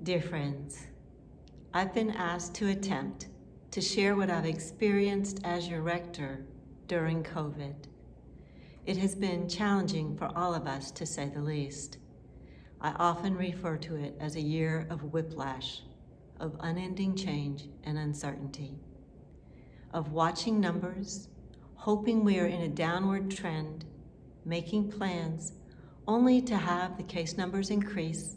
Dear friends, I've been asked to attempt to share what I've experienced as your rector during COVID. It has been challenging for all of us, to say the least. I often refer to it as a year of whiplash, of unending change and uncertainty, of watching numbers, hoping we are in a downward trend, making plans only to have the case numbers increase,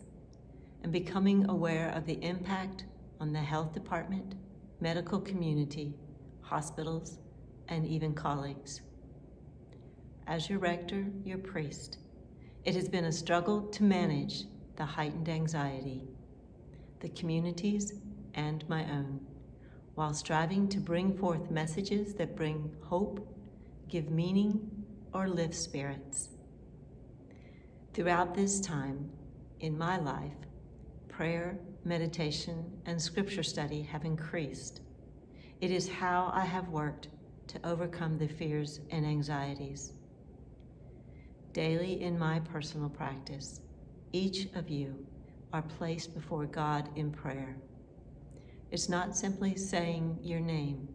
and becoming aware of the impact on the health department, medical community, hospitals, and even colleagues. As your rector, your priest, it has been a struggle to manage the heightened anxiety, the community's and my own, while striving to bring forth messages that bring hope, give meaning, or lift spirits. Throughout this time in my life, prayer, meditation, and scripture study have increased. It is how I have worked to overcome the fears and anxieties. Daily in my personal practice, each of you are placed before God in prayer. It's not simply saying your name.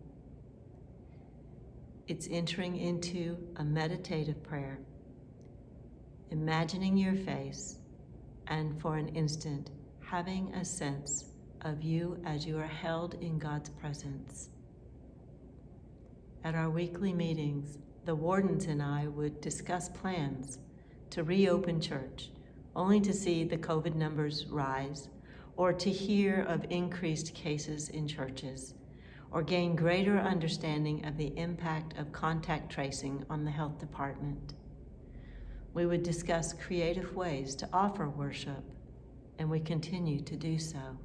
It's entering into a meditative prayer, imagining your face, and for an instant, having a sense of you as you are held in God's presence. At our weekly meetings, the wardens and I would discuss plans to reopen church, only to see the COVID numbers rise, or to hear of increased cases in churches, or gain greater understanding of the impact of contact tracing on the health department. We would discuss creative ways to offer worship, and we continue to do so.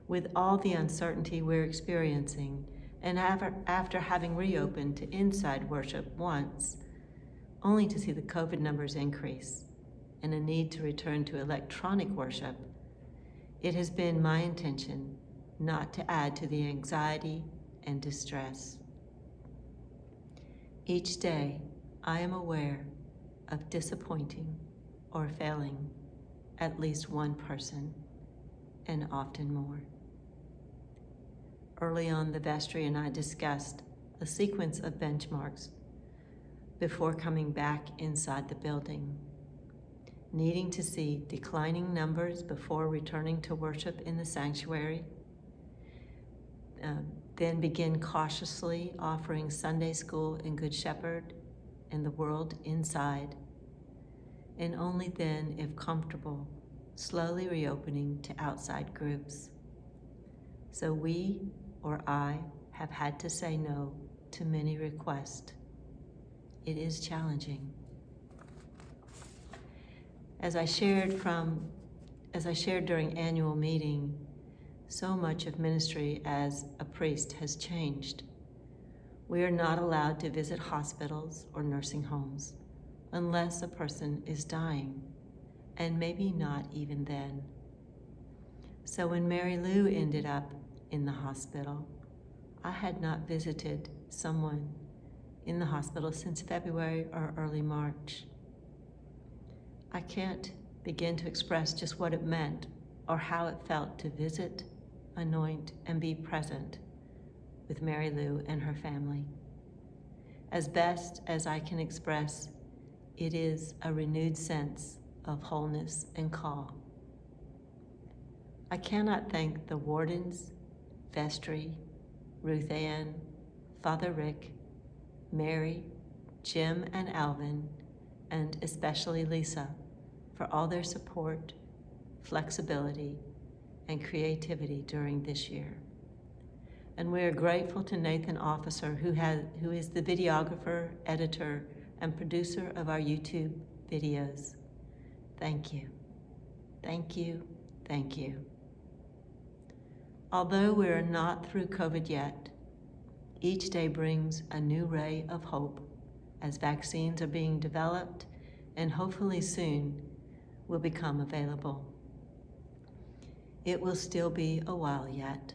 With all the uncertainty we're experiencing, and after having reopened to inside worship once, only to see the COVID numbers increase and a need to return to electronic worship, it has been my intention not to add to the anxiety and distress. Each day, I am aware of disappointing or failing at least one person, and often more. Early on, the vestry and I discussed a sequence of benchmarks before coming back inside the building, needing to see declining numbers before returning to worship in the sanctuary, then begin cautiously offering Sunday school and Good Shepherd and the world inside, and only then, if comfortable, slowly reopening to outside groups. So we, or I, have had to say no to many requests. It is challenging. As I shared during annual meeting, so much of ministry as a priest has changed. We are not allowed to visit hospitals or nursing homes unless a person is dying, and maybe not even then. So when Mary Lou ended up in the hospital, I had not visited someone in the hospital since February or early March. I can't begin to express just what it meant or how it felt to visit, anoint, and be present with Mary Lou and her family. As best as I can express, it is a renewed sense of wholeness and call. I cannot thank the wardens, vestry, Ruth Ann, Father Rick, Mary, Jim and Alvin, and especially Lisa, for all their support, flexibility, and creativity during this year. And we are grateful to Nathan Officer, who is the videographer, editor, and producer of our YouTube videos. Thank you, thank you, thank you. Although we are not through COVID yet, each day brings a new ray of hope as vaccines are being developed and hopefully soon will become available. It will still be a while yet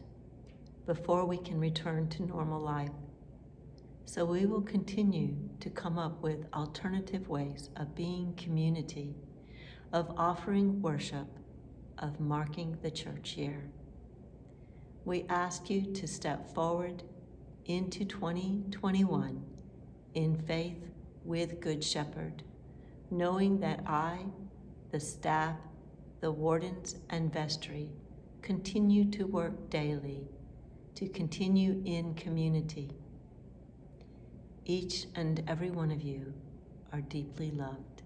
before we can return to normal life. So we will continue to come up with alternative ways of being community, of offering worship, of marking the church year. We ask you to step forward into 2021 in faith with Good Shepherd, knowing that I, the staff, the wardens, and vestry continue to work daily to continue in community. Each and every one of you are deeply loved.